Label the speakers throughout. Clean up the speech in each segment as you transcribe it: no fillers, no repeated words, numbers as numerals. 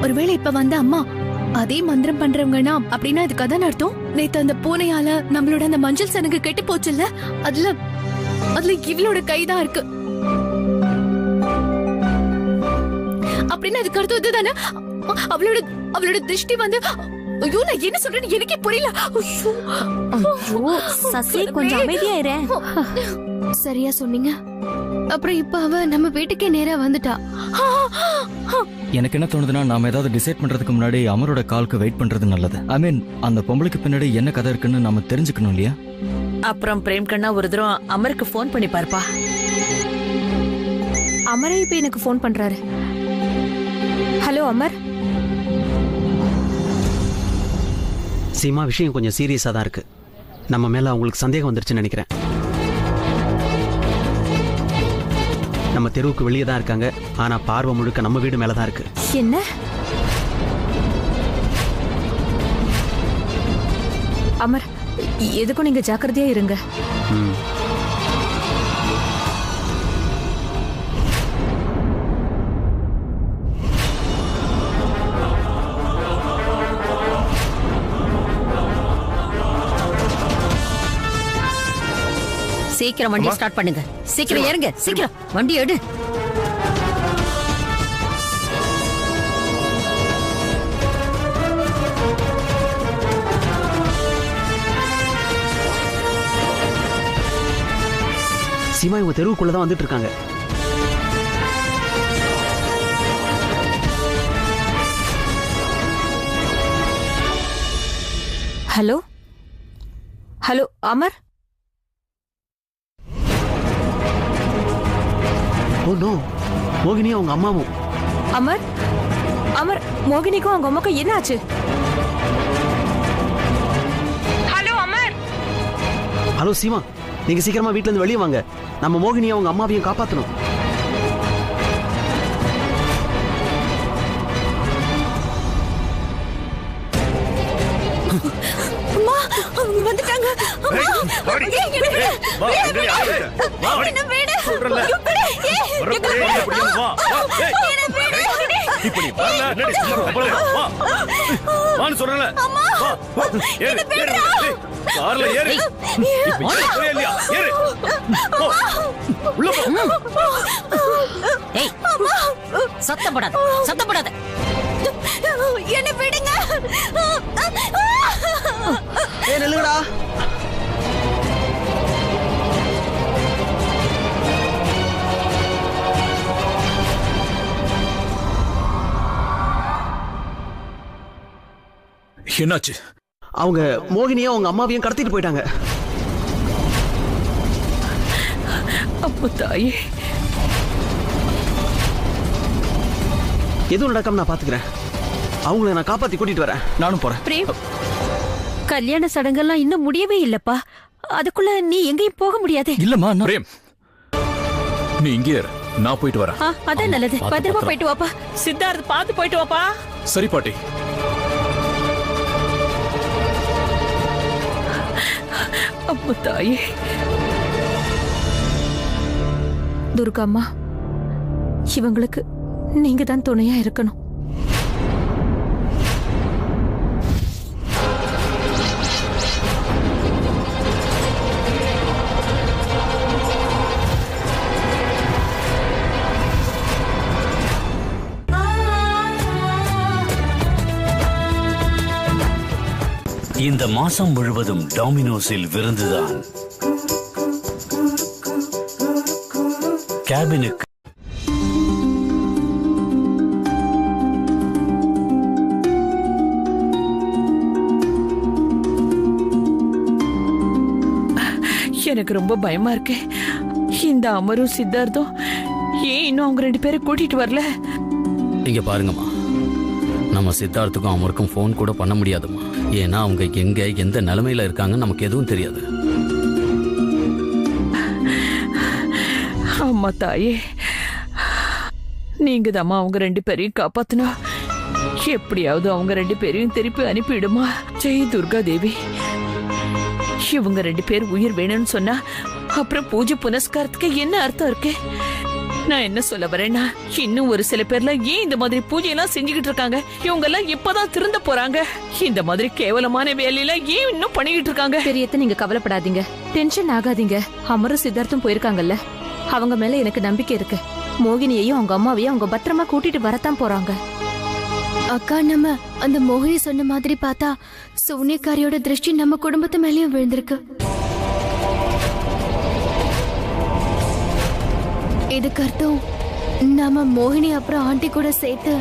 Speaker 1: ஒருவேளை இப்ப வந்த அம்மா அதே மந்திரம் பண்றவங்கன்னா அப்படின்னா இதுக்கு அதான் அர்த்தம். நேத்து அந்த பூனையால நம்மளோட அந்த மஞ்சள் சனங்கு கெட்டு போச்சுல்ல, அதுல இவளோட கைதான் இருக்கு அப்படின்னா அதுக்கு அர்த்தம் இதுதானே. அவளோட திருஷ்டி வந்து, ஐயோ நான் என்ன சொல்றேன்னு எனக்கே புரியல.
Speaker 2: சசி கொஞ்சம் அமைதியா இரு.
Speaker 1: சரியா சொன்னீங்க. அப்புறம் இப்ப அவ நம்ம வீட்டுக்கே நேரா வந்துட்டா.
Speaker 3: எனக்கு என்ன தோணுதுன்னா, நாம ஏதாவது டிசைட் பண்றதுக்கு முன்னாடி அமரோட காலுக்கு வெயிட் பண்றது நல்லது. ஐ மீன், அந்த பொம்பளைக்கு பின்னாடி என்ன கதை இருக்குன்னு நாம தெரிஞ்சுக்கணும் இல்லையா?
Speaker 4: அப்புறம் பிரேம் கண்ணா ஒரு தடவை அமருக்கு போன் பண்ணி பாருப்பா.
Speaker 2: அமரே இப்ப எனக்கு போன் பண்றாரு. ஹலோ அமர்.
Speaker 5: சீமா, விஷயம் கொஞ்சம் சீரியஸா தான் இருக்கு. நம்ம மேல அவங்களுக்கு சந்தேகம் வந்துருச்சுன்னு நினைக்கிறேன். நம்ம தெருவுக்கு வெளியே தான் இருக்காங்க, ஆனா பார்வை முழுக்க நம்ம வீடு மேலதான் இருக்கு.
Speaker 2: என்ன? அமர், எதுக்கும் நீங்க ஜாக்கிரதையா இருங்க.
Speaker 4: சீக்கிரம் வண்டி ஸ்டார்ட் பண்ணுங்க. சீக்கிரம் ஏறுங்க. சீக்கிரம் வண்டி எடு.
Speaker 5: சீமா, இவங்க தெருவுக்குள்ளதான் வந்துட்டு இருக்காங்க.
Speaker 2: Hello hello Amar.
Speaker 5: Oh no, மோகினியும் அவங்க அம்மாவும்.
Speaker 2: அமர் அமர், மோகினிக்கும் அவங்க அம்மாக்கும் என்ன ஆச்சு? ஹலோ அமர்.
Speaker 5: ஹலோ சீமா, நீங்க சீக்கிரமா வீட்டுல இருந்து வெளியே வாங்க. நம்ம மோகினியும் அவங்க அம்மாவையும் காப்பாத்தணும்.
Speaker 1: அம்மா அவங்க வந்துட்டாங்க.
Speaker 4: சத்தப்படாத, சத்தப்படாத.
Speaker 1: என்ன விடுங்க.
Speaker 5: நில்லுங்கடா.
Speaker 6: என்னாச்சு?
Speaker 5: அவங்க மோகினியும் அவங்க அம்மாவையும் கடத்திட்டு போயிட்டாங்க.
Speaker 4: அப்போ தாயே,
Speaker 5: எதுவும் நடக்காம நான் பாத்துக்கிறேன். அவங்கள நான் காப்பாத்தி கூட்டிட்டு வரேன்.
Speaker 3: நானும் போறேன்.
Speaker 2: பிரேம், கல்யாண சடங்கெல்லாம் இன்னும் முடியவே இல்லப்பா. அதுக்குள்ள நீ எங்கேயும் போக முடியாது.
Speaker 3: இல்லம்மா,
Speaker 6: பிரேம், நீ இங்கே இரு, நான் போயிட்டு வரேன்.
Speaker 2: அதான் நல்லது. பத்திரமா போயிட்டு வாப்பா.
Speaker 4: சித்தார்த் பார்த்து போயிட்டு வாப்பா.
Speaker 6: சரி பாட்டி.
Speaker 4: அப்போ தாயே.
Speaker 2: துர்காம்மா, இவங்களுக்கு நீங்க தான் துணையா இருக்கணும்.
Speaker 7: இந்த மாசம் முழுவதும் டாமினோஸில் விருந்துதான். கேபினுக்கு
Speaker 4: எனக்கு ரொம்ப பயமா இருக்கு. இந்த அமரும் சித்தார்த்தும் ஏன் இன்னும் அவங்க 2 பேரை கூட்டிட்டு வரல?
Speaker 8: இங்க பாருங்கம்மா, நம்ம சித்தார்த்துக்கும் அமருக்கும் ஃபோன் கூட பண்ண முடியாதுமா. ஏன்னா அவங்க எங்க எந்த நிலைமையில இருக்காங்கன்னு நமக்கு எதுவும் தெரியாது.
Speaker 4: அம்மா தாயே, நீங்க தாம்மா அவங்க 2 பேரையும் காப்பாத்தினா. எப்படியாவது அவங்க 2 பேரையும் திருப்பி அனுப்பிடுமா. ஜெய் துர்கா தேவி. இவங்க 2 பேர் உயிர் வேணும்னு சொன்னா அப்புறம் பூஜை புனஸ்காரத்துக்கு என்ன அர்த்தம் இருக்கு? நான் என்ன சொல்ல வரேன்னா, இன்னும் ஒரு சில பேர்ல ஏன் இந்த மாதிரி பூஜையெல்லாம் செஞ்சுக்கிட்டு இருக்காங்க? இவங்க எல்லாம் இப்பதான் திருந்த போறாங்க. இந்த மாதிரி கேவலமான வேலையில ஏன் இன்னும் பண்ணிக்கிட்டு இருக்காங்க?
Speaker 2: பெரியத்த நீங்க கவலைப்படாதீங்க, டென்ஷன் ஆகாதீங்க. அமரும் சித்தார்த்தும் போயிருக்காங்கல்ல, அவங்க மேல எனக்கு நம்பிக்கை இருக்கு. மோகினியையும் அவங்க அம்மாவையும் அவங்க பத்திரமா கூட்டிட்டு வரத்தான் போறாங்க.
Speaker 1: அக்கா, நம்ம அந்த மோகினி சொன்ன மாதிரி பார்த்தா சூனியக்காரியோட திருஷ்டி நம்ம குடும்பத்து மேலயும் விழுந்திருக்கு. இதுக்கு அர்த்தம் நம்ம மோகினி அப்புறம் ஆண்டி கூட சேர்த்து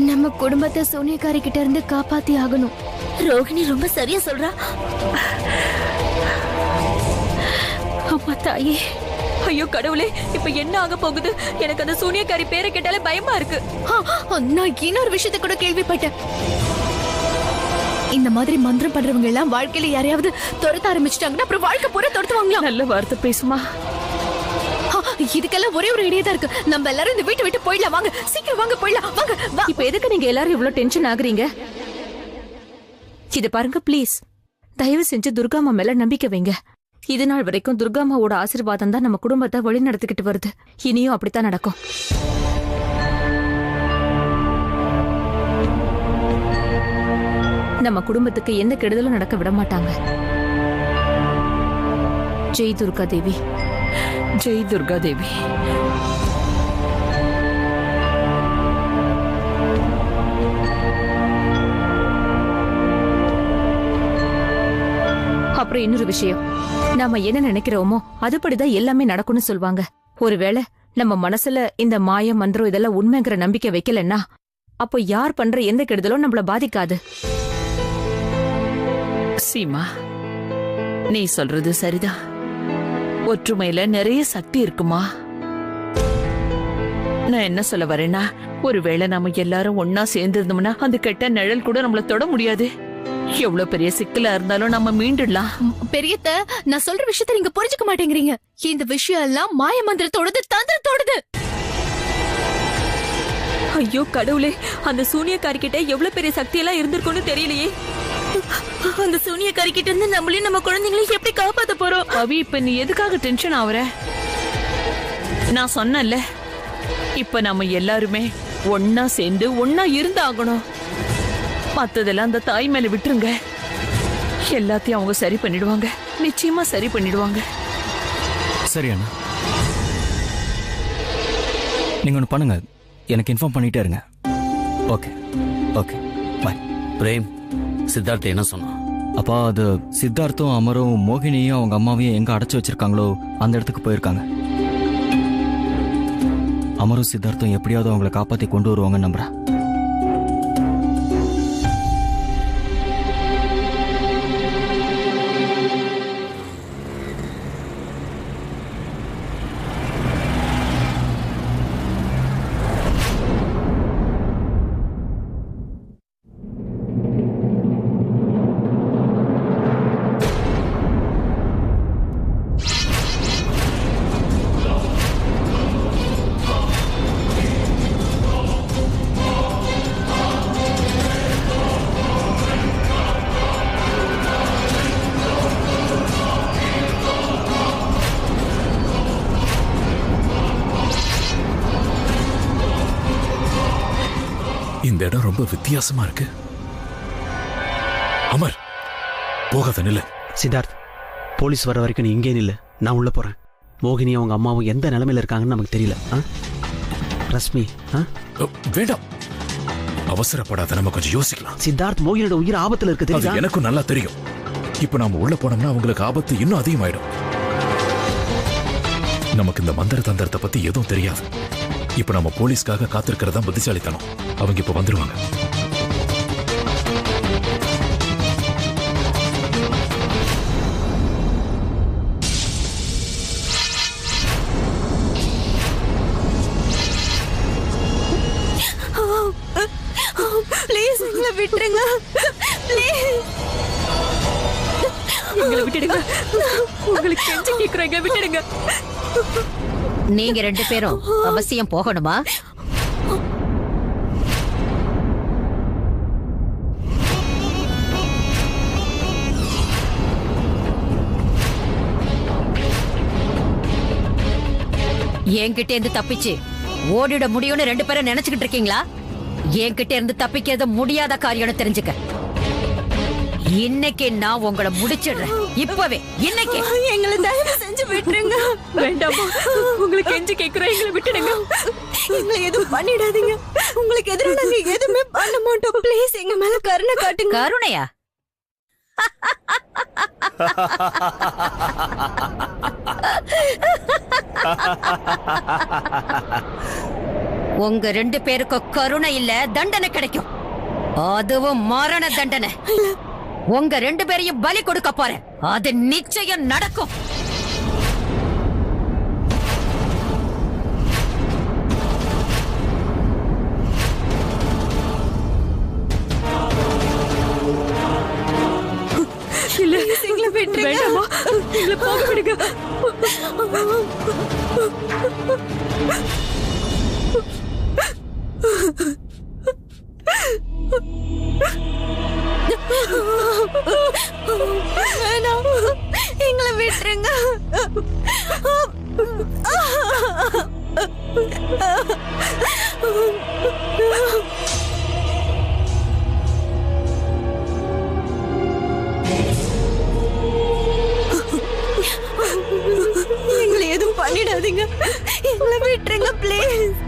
Speaker 1: நம்ம குடும்பத்தை சூனியக்காரி கிட்ட இருந்து காப்பாத்தி ஆகணும்.
Speaker 2: ரோகிணி ரொம்ப சரியா சொல்றா. அம்மா தாயே, ஐயோ கடவுளே, இப்ப என்ன ஆக போகுது? எனக்கு அந்த சூனியக்காரி பேரை கேட்டாலே பயமா இருக்கு.
Speaker 1: நான் இன்னொரு விஷயத்தை கூட கேள்விப்பட்டேன். இந்த மாதிரி மந்திரம் பண்றவங்க எல்லாம் வாழ்க்கையில யாரையாவது துரத்த ஆரம்பிச்சிட்டாங்கன்னா அப்புறம் வாழ்க்கை பூரா துரத்துவாங்களாம்.
Speaker 4: நல்ல வார்த்தை பேசுமா.
Speaker 1: இதுக்கெல்லாம் ஒரே ஒரு ஐடியா தான் இருக்கு. நம்ம எல்லாரும் இந்த வீட்டை விட்டு போயிடலாம். வாங்க, சீக்கிரம் வாங்க, போயிடலாம் வாங்க.
Speaker 2: இப்ப எதுக்கு நீங்க எல்லாரும் இவ்ளோ டென்ஷன் ஆகுறீங்க? இத பாருங்க ப்ளீஸ், தயவு செஞ்சு துர்காமா மேல நம்பிக்கை வைங்க. இது நாள் வரைக்கும் துர்காமாவோட ஆசீர்வாதம் தான் நம்ம குடும்பத்தை வழி நடத்திக்கிட்டு வருது. இனியும் அப்படித்தான் நடக்கும். நம்ம குடும்பத்துக்கு எந்த கெடுதலும் நடக்க விட மாட்டாங்க. ஜெய் துர்கா தேவி.
Speaker 4: ஜெய் துர்கா தேவி.
Speaker 2: அப்புறம் இன்னொரு விஷயம், நாம என்ன நினைக்கிறோமோ அதுபடிதான் எல்லாமே நடக்கும்னு சொல்வாங்க. ஒருவேளை நம்ம மனசுல இந்த மாய மந்திரம் இதெல்லாம் உண்மைங்கிற நம்பிக்கை வைக்கலன்னா அப்போ யார் பண்ற எந்த கெடுதலும் நம்மள பாதிக்காது.
Speaker 4: சீமா, நீ சொல்றது சரிதான். ஒற்றுமையில நிறைய சக்தி இருக்குமா. நான் என்ன சொல்ல வரேன்னா, ஒருவேளை நாம எல்லாரும் ஒன்னா சேர்ந்திருந்தோம்னா அந்த கெட்ட நிழல் கூட நம்மள தொட முடியாது. எவ்வளவு பெரிய சிக்கலா இருந்தாலும் நம்ம மீண்டுடலாம்.
Speaker 1: பெரியத்த, நான் சொல்ற விஷயத்த நீங்க புரிஞ்சுக்க மாட்டேங்கிறீங்க. இந்த விஷயம் எல்லாம் மாய மந்திரத்தோடது, தந்திரத்தோடது.
Speaker 2: ஐயோ கடவுளே, அந்த சூனியக்காரி கிட்ட எவ்வளவு பெரிய சக்தி எல்லாம் இருந்திருக்கும்னு தெரியலையே. அந்த சூனியக்காரி கிட்ட இருந்து நம்மளையும் நம்ம குழந்தைங்களையும் எப்படி காப்பாத்த போறோம்?
Speaker 4: அவி, இப்ப நீ எதுக்காக டென்ஷன் ஆவற? நான் சொன்னேன்ல, இப்ப நம்ம எல்லாருமே ஒன்னா சேர்ந்து ஒன்னா இருந்தாகணும். மத்ததெல்லாம் அந்த தாய் மேல விட்டுருங்க. எல்லாத்தையும் அவங்க சரி பண்ணிடுவாங்க. நிச்சயமா சரி பண்ணிடுவாங்க.
Speaker 3: சரி அண்ணா, நீங்க ஒன்று பண்ணுங்க, எனக்கு இன்ஃபார்ம் பண்ணிட்டே இருங்க. ஓகே ஓகே, பாய்.
Speaker 8: பிரேம், சித்தார்த்த என்ன சொன்னான்?
Speaker 3: அப்பா, அது சித்தார்த்தும் அமரும் மோகினியும் அவங்க அம்மாவையும் எங்க அடைச்சு வச்சிருக்காங்களோ அந்த இடத்துக்கு போயிருக்காங்க. அமரும் சித்தார்த்தும் எப்படியாவது அவங்கள காப்பாத்தி கொண்டு வருவாங்கன்னு நம்புறேன்.
Speaker 6: இந்த இடம் ரொம்ப வித்தியாசமா இருக்கு. அமர், போகாத, நில்லு.
Speaker 5: சித்தார்த், போலீஸ் வர வரைக்கும் நீ இங்கே நில்லு, நான் உள்ள போறேன். மோகினி அவங்க அம்மாவும் எந்த நிலைமையில இருக்காங்கன்னு நமக்கு தெரியல. ரஷ்மி,
Speaker 6: வேண்டாம், அவசரப்படாத, நம்ம கொஞ்சம் யோசிக்கலாம்.
Speaker 5: சித்தார்த், மோகினியோட உயிர் ஆபத்துல இருக்கு
Speaker 6: அது
Speaker 5: தெரியுதா?
Speaker 6: எனக்கும் நல்லா தெரியும். இப்ப நாம உள்ள போனோம்னா அவங்களுக்கு ஆபத்து இன்னும் அதிகமாயிடும். நமக்கு இந்த மந்திர தந்திரத்தை பத்தி எதுவும் தெரியாது. இப்ப நம்ம போலீஸ்க்காக காத்திருக்கிறதா புத்திசாலித்தனம். அவங்க இப்ப வந்துருவாங்க.
Speaker 2: ப்ளீஸ் எங்களை விட்டுருங்க. எங்களை விட்டுடுங்க. உங்களுக்கு கெஞ்சி கேக்குறேங்க, விட்டுடுங்க.
Speaker 9: நீங்க ரெண்டு பேரும் அவசியம் போகணுமா? என்கிட்ட இருந்து தப்பிச்சு ஓடிட முடியும்னு 2 பேரும் நினைச்சுக்கிட்டு இருக்கீங்களா? என்கிட்ட இருந்து தப்பிக்கிறது முடியாத காரியம்னு தெரிஞ்சுக்க. இன்னைக்கு நான் உங்களை முடிச்சிடுறேன். இப்பவே இன்னைக்கு.
Speaker 1: எங்களை தயவு செஞ்சு விட்டுருங்க.
Speaker 4: வேண்டாமா, உங்களுக்கு கெஞ்சி கேக்குறேன், எங்களை விட்டுடுங்க.
Speaker 1: எங்களை எதுவும் பண்ணிடாதீங்க. உங்களுக்கு எதிராக நாங்க எதுவுமே பண்ண மாட்டோம். ப்ளீஸ் எங்க மேல கருணை காட்டுங்க.
Speaker 9: கருணையா? உங்க 2 பேருக்கும் கருணை இல்ல, தண்டனை கிடைக்கும். அதுவும் மரண தண்டனை. உங்க 2 பேரையும் பலி கொடுக்க போறேன். அது நிச்சயம் நடக்கும்.
Speaker 4: இல்ல, எங்களை விட்டுருங்க. வேண்டாமா, எங்களை போக விடுங்க.
Speaker 1: வேணாம், எங்களை விட்டுருங்க. எங்களை எதுவும் பண்ணிடாதீங்க. எங்களை விட்டுருங்க ப்ளீஸ்.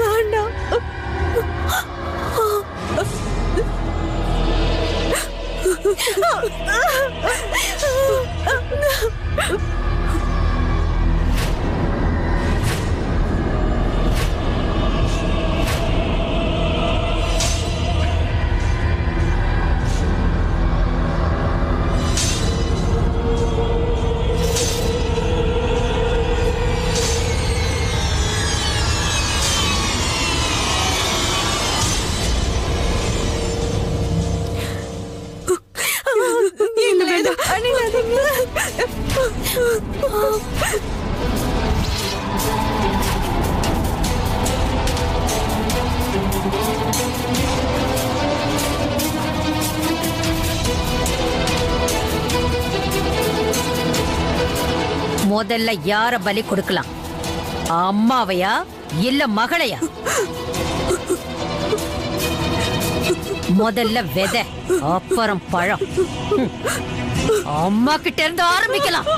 Speaker 1: வேண்டாம்.
Speaker 9: முதல்ல யார பலி கொடுக்கலாம்? அம்மாவையா இல்ல மகளையா? முதல்ல விதை, அப்புறம் பழம். அம்மா கிட்ட இருந்து ஆரம்பிக்கலாம்.